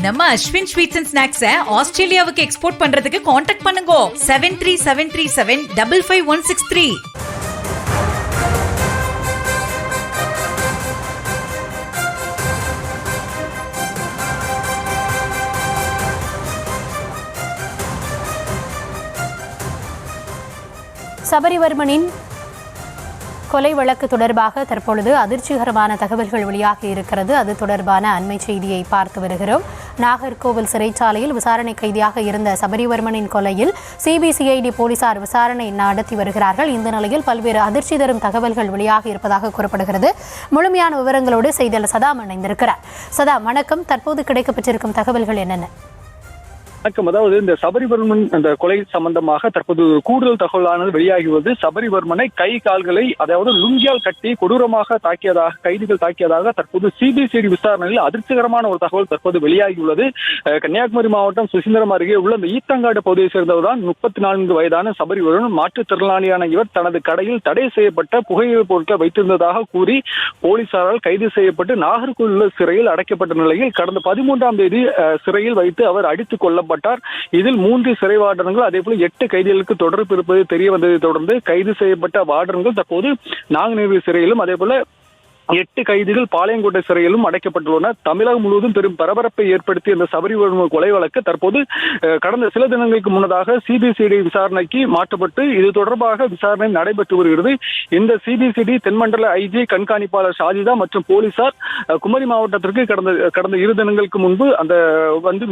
நம்ம Ashwin sweets and ஸ்நாக்ஸை ஆஸ்திரேலியாவுக்கு export பண்றதுக்கு காண்டாக்ட் பண்ணுங்க 7373755163. சபரிவர்மனின் கொலை வழக்கு தொடர்பாக தற்பொழுது அதிர்ச்சிகரமான தகவல்கள் வெளியாகி இருக்கிறது. அது தொடர்பான அண்மை செய்தியை பார்த்து வருகிறோம். நாகர்கோவில் சிறைச்சாலையில் விசாரணை கைதியாக இருந்த சபரிவர்மனின் கொலையில் சிபிசிஐடி போலீசார் விசாரணை நடத்தி வருகிறார்கள். இந்த நிலையில் பல்வேறு அதிர்ச்சி தரும் தகவல்கள் வெளியாகி இருப்பதாக கூறப்படுகிறது. முழுமையான விவரங்களோடு செய்தியாளர் சதாம் இணைந்திருக்கிறார். சதாம், வணக்கம். தற்போது கிடைக்கப்பட்டிருக்கும் தகவல்கள் என்னென்ன? வணக்கம். அதாவது இந்த சபரிவர்மன் அந்த கொலை சம்பந்தமாக தற்போது கூடுதல் தகவலானது வெளியாகியுள்ளது. சபரிவர்மனை கை கால்களை அதாவது லுங்கியால் கட்டி கொடூரமாக தாக்கியதாக கைதிகள் தாக்கியதாக தற்போது சிபிசிஐடி விசாரணையில் அதிர்ச்சிகரமான ஒரு தகவல் தற்போது வெளியாகியுள்ளது. கன்னியாகுமரி மாவட்டம் சுசீந்திரம் அருகே உள்ள இந்த ஈத்தங்காடு பகுதியை சேர்ந்தவர்தான் 34 வயதான சபரிவர்மன். மாற்றுத்திறனாளியான இவர் தனது கடையில் தடை செய்யப்பட்ட புகையிலை பொருட்களை வைத்திருந்ததாக கூறி போலீசாரால் கைது செய்யப்பட்டு நாகர்கோவில் சிறையில் அடைக்கப்பட்ட நிலையில் கடந்த 13ஆம் தேதி சிறையில் வைத்து அவர் அடித்துக் கொல்லப்பட்டார். இதில் 3 சிறை வார்டன்கள் அதே போல 8 கைதிகளுக்கு தொடர்பு இருப்பது தெரிய வந்ததை தொடர்ந்து கைது செய்யப்பட்ட வார்டன்கள் தற்போது நாங்குநேரி சிறையிலும் அதே போல 8 கைதிகள் பாளையங்கோட்டை சிறையிலும் அடைக்கப்பட்டுள்ளனர். தமிழகம் முழுவதும் பெரும் பரபரப்பை ஏற்படுத்திய இந்த சபரிவர்மன் கொலை வழக்கு தற்போது கடந்த சில தினங்களுக்கு முன்னதாக சிபிசிஐடி விசாரணைக்கு மாற்றப்பட்டு இது தொடர்பாக விசாரணை நடைபெற்று வருகிறது. இந்த சிபிசிஐடி தென்மண்டல ஐஜி கண்காணிப்பாளர் ஷாஜிதா மற்றும் போலீசார் குமரி மாவட்டத்திற்கு கடந்த 2 தினங்களுக்கு முன்பு அந்த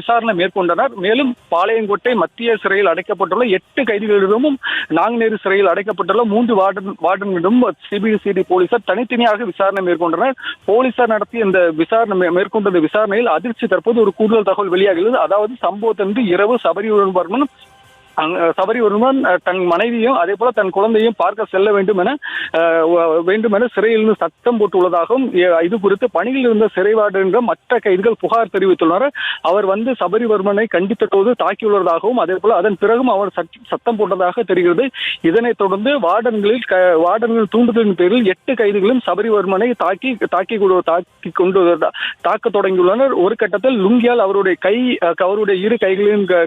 விசாரணை மேற்கொண்டனர். மேலும் பாளையங்கோட்டை மத்திய சிறையில் அடைக்கப்பட்டுள்ள 8 கைதிகளிடமும் நாங்குநேரி சிறையில் அடைக்கப்பட்டுள்ள 3 வார்டன்களிடம் சிபிசிஐடி போலீசார் தனித்தனியாக விசாரணை மேற்கொண்டனர். போலீசார் நடத்திய இந்த மேற்கொண்ட விசாரணையில் அதிர்ச்சி தற்போது ஒரு கூடுதல் தகவல் வெளியாகிறது. அதாவது சம்பவத்தன்று இரவு சபரிவர்மன் தன் மனைவியும் அதே போல தன் குழந்தையும் பார்க்க செல்ல வேண்டும் என சிறையிலிருந்து சத்தம் போட்டுள்ளதாகவும் இது குறித்து பணியில் இருந்த சிறைவார்டனிடம் மற்ற கைதிகள் புகார் தெரிவித்துள்ளனர். அவர் சபரிவர்மனை கண்டித்தபோது தாக்கியுள்ளதாகவும் அதே போல அதன் பிறகும் அவர் சத்தம் போட்டதாக தெரிகிறது. இதனைத் தொடர்ந்து வார்டன்கள் தூண்டுதலின் பேரில் 8 கைதிகளும் சபரிவர்மனை தாக்க தொடங்கியுள்ளனர். ஒரு கட்டத்தில் லுங்கியால் அவருடைய இரு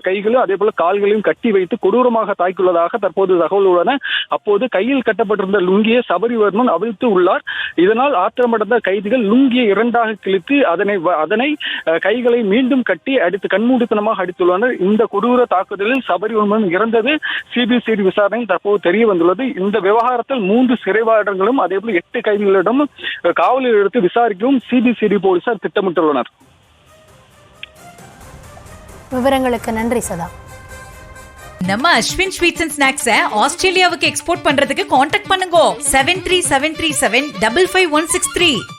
கைகளும் அதே போல கால்களையும் கட்டி வைத்து கொடூரமாக தாக்கியுள்ளதாக தற்போது தகவல் உள்ளன. அப்போது கையில் கட்டப்பட்டிருந்த லுங்கியை சபரிவர்மன் அவிழ்த்து உள்ளார். இதனால் ஆத்திரமடைந்த கைதிகள் லுங்கியை 2ஆக கிழித்து அதனை கைகளை மீண்டும் கட்டி அடித்து கண்மூடித்தனமாக அடித்துள்ளனர். இந்த கொடூர தாக்குதலில் சபரிவர்மன் இறந்தது சிபிசிஐடி விசாரணையில் தற்போது தெரிய வந்துள்ளது. இந்த விவகாரத்தில் 3 சிறைவார்டர்களும் அதேபோல 8 கைதிகளிடம் காவலில் எடுத்து விசாரிக்கவும் சிபிசிஐடி போலீசார் திட்டமிட்டுள்ளனர். விவரங்களுக்கு நன்றி சதா. நம்ம அஸ்வின் ஸ்வீட்ஸ் அண்ட் ஸ்நாக்ஸை ஆஸ்திரேலியாவுக்கு எக்ஸ்போர்ட் பண்றதுக்கு காண்டாக்ட் பண்ணுங்க 7373755163.